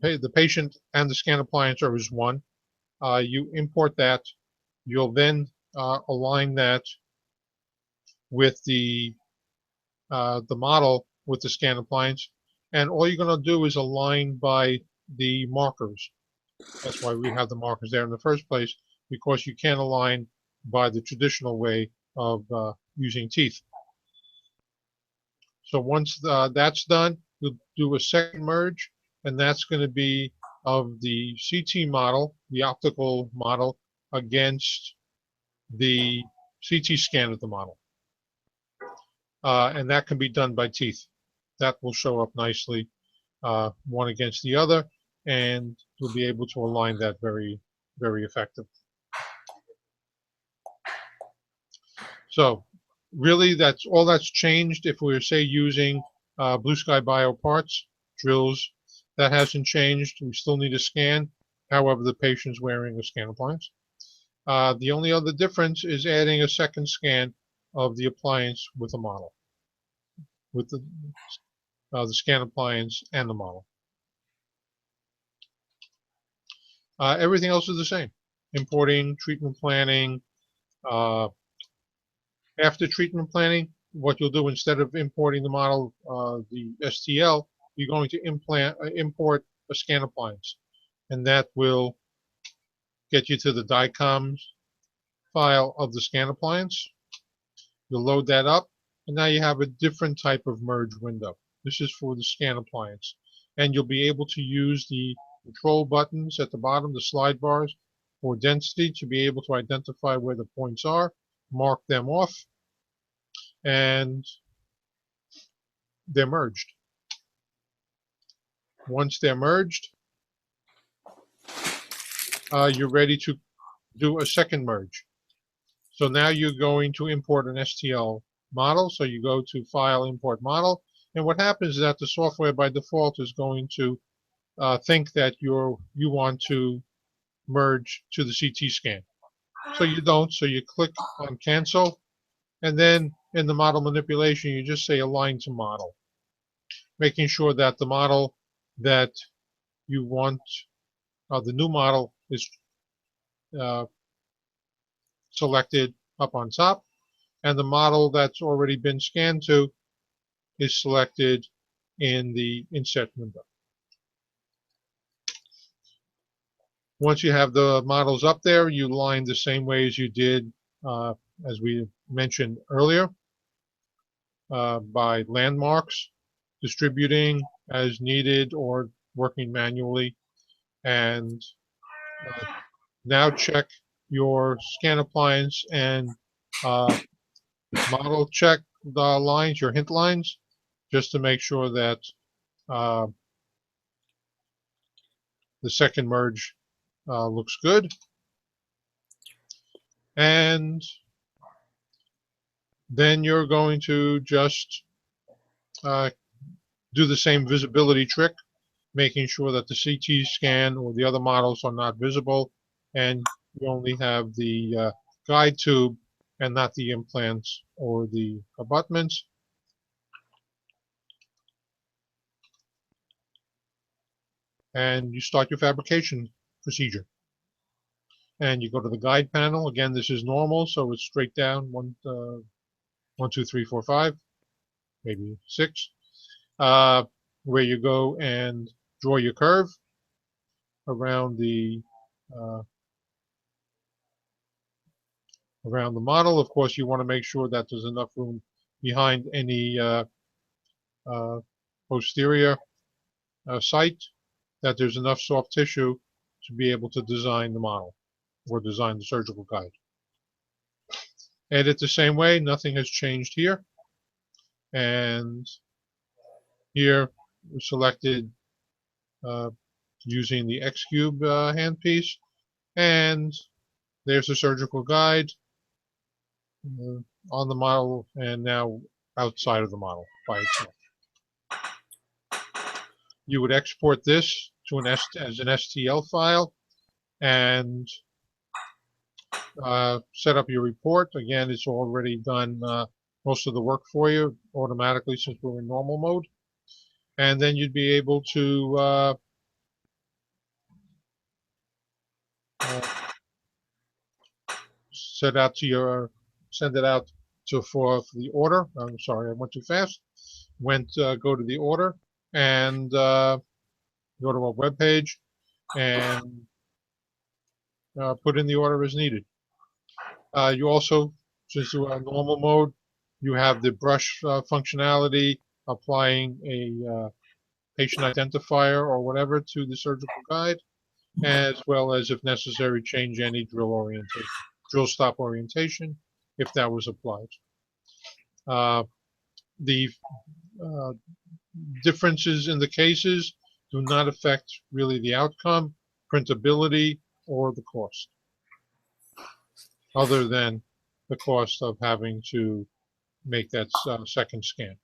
the patient and the scan appliance are as one. You import that. You'll then align that with the model with the scan appliance, and all you're going to do is align by the markers. That's why we have the markers there in the first place, because you can't align by the traditional way of using teeth. So once that's done, you'll do a second merge, and that's going to be of the CT model, the optical model, against the CT scan of the model. And that can be done by teeth. That will show up nicely, one against the other, and you'll be able to align that very, very effectively. So really, that's all that's changed. If we were, say, using Blue Sky Bio parts, drills, that hasn't changed. We still need a scan. However, the patient's wearing a scan appliance. The only other difference is adding a second scan of the appliance with a model, with the scan appliance and the model. Everything else is the same. Importing, treatment planning. After treatment planning, what you'll do instead of importing the model, the STL, you're going to import a scan appliance. And that will get you to the DICOM file of the scan appliance. You'll load that up, and now you have a different type of merge window. This is for the scan appliance. And you'll be able to use the control buttons at the bottom, the slide bars, for density to be able to identify where the points are, mark them off, and they're merged. Once they're merged, you're ready to do a second merge. So now you're going to import an STL model. So you go to File, Import Model, and what happens is that the software by default is going to think that you want to merge to the CT scan. So you don't. So you click on Cancel, and then in the model manipulation, you just say Align to Model, making sure that the model that you want, the new model, is selected up on top, and the model that's already been scanned to is selected in the inset window. Once you have the models up there, you line the same way as you did, as we mentioned earlier, by landmarks, distributing as needed or working manually, and now check your scan appliance and model check the lines, your hint lines, just to make sure that Uh, the second merge looks good. And then you're going to just do the same visibility trick, making sure that the CT scan or the other models are not visible, and you only have the guide tube and not the implants or the abutments. And you start your fabrication procedure. And you go to the guide panel. Again, this is normal, so it's straight down, 1, 2, 3, 4, 5, maybe 6, where you go and draw your curve around the uh, around the model. Of course, you want to make sure that there's enough room behind any uh, posterior site, that there's enough soft tissue to be able to design the model or design the surgical guide. Edit the same way, nothing has changed here. And here we selected using the X cube handpiece, and there's the surgical guide on the model and now outside of the model by itself. You would export this to as an STL file and set up your report. Again, it's already done most of the work for you automatically since we're in normal mode. And then you'd be able to send it out for the order. I'm sorry, I went too fast. Go to the order and go to a web page and put in the order as needed. You also, since you're in normal mode, you have the brush functionality, applying a patient identifier or whatever to the surgical guide, as well as, if necessary, change any drill stop orientation if that was applied. The differences in the cases do not affect really the outcome, printability, or the cost, other than the cost of having to make that second scan.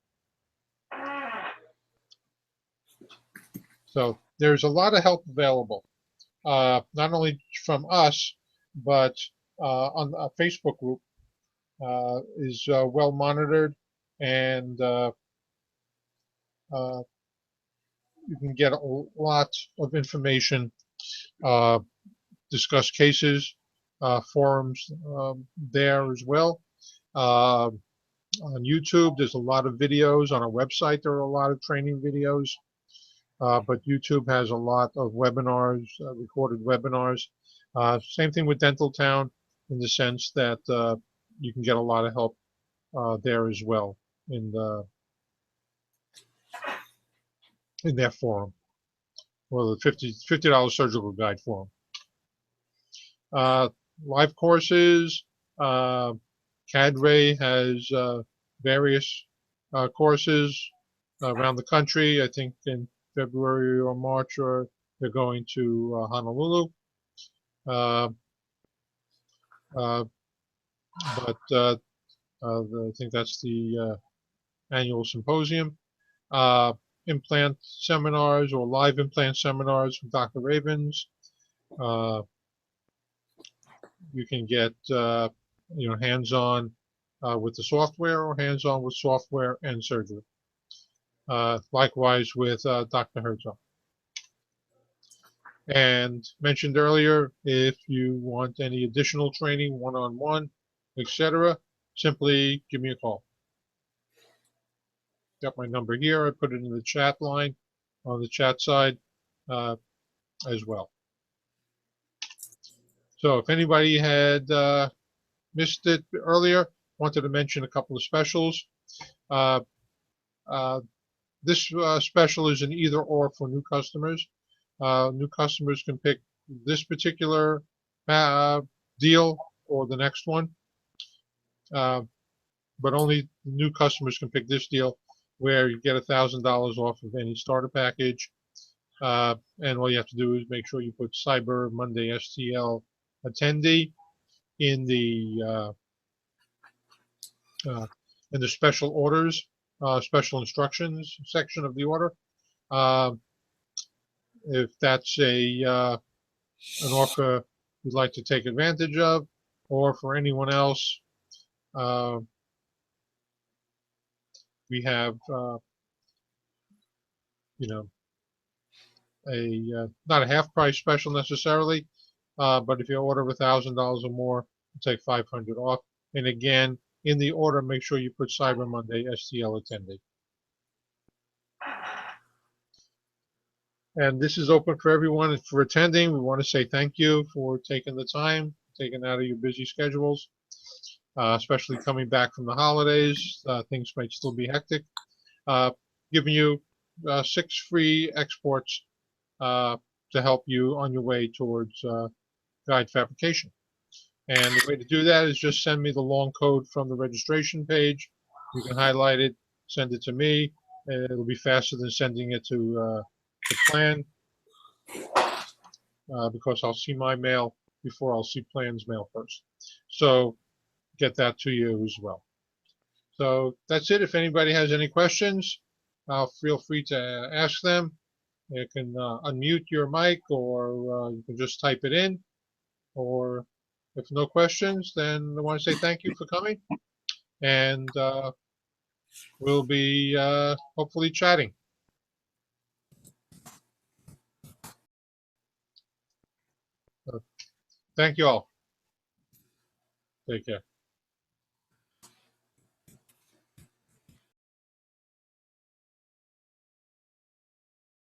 So there's a lot of help available, not only from us, but on a Facebook group is well monitored, and you can get a lot of information, discuss cases, forums there as well. On YouTube, there's a lot of videos. On our website, there are a lot of training videos. But YouTube has a lot of webinars, recorded webinars. Same thing with Dental Town, in the sense that you can get a lot of help there as well in their forum, or the $50 surgical guide forum. Live courses. Cadre has various courses around the country. I think in February or March, or they're going to Honolulu. But I think that's the annual symposium. Implant seminars or live implant seminars from Dr. Ravens. You can get hands-on with the software, or hands-on with software and surgery. Likewise with Dr. Herzog. And mentioned earlier, if you want any additional training, one-on-one, etc., simply give me a call. Got my number here. I put it in the chat line on the chat side as well. So if anybody had missed it earlier, wanted to mention a couple of specials. This special is an either-or for new customers. New customers can pick this particular deal or the next one, but only new customers can pick this deal. where you get $1,000 off of any starter package. And all you have to do is make sure you put Cyber Monday STL attendee in the special orders, special instructions section of the order. If that's an offer you'd like to take advantage of, or for anyone else, we have you know a not a half price special necessarily, but if you order $1,000 or more, you take 500 off. And again, in the order, make sure you put Cyber Monday STL attendee. And this is open for everyone for attending. We want to say thank you for taking the time, taking out of your busy schedules, especially coming back from the holidays. Things might still be hectic. Giving you 6 free exports to help you on your way towards guide fabrication. And the way to do that is just send me the long code from the registration page. You can highlight it, send it to me, and it'll be faster than sending it to the plan because I'll see my mail before I'll see plan's mail first. So get that to you as well. So that's it. If anybody has any questions, feel free to ask them. You can unmute your mic, or you can just type it in. Or if no questions, then I want to say thank you for coming, and we'll be hopefully chatting. Thank you all. Take care.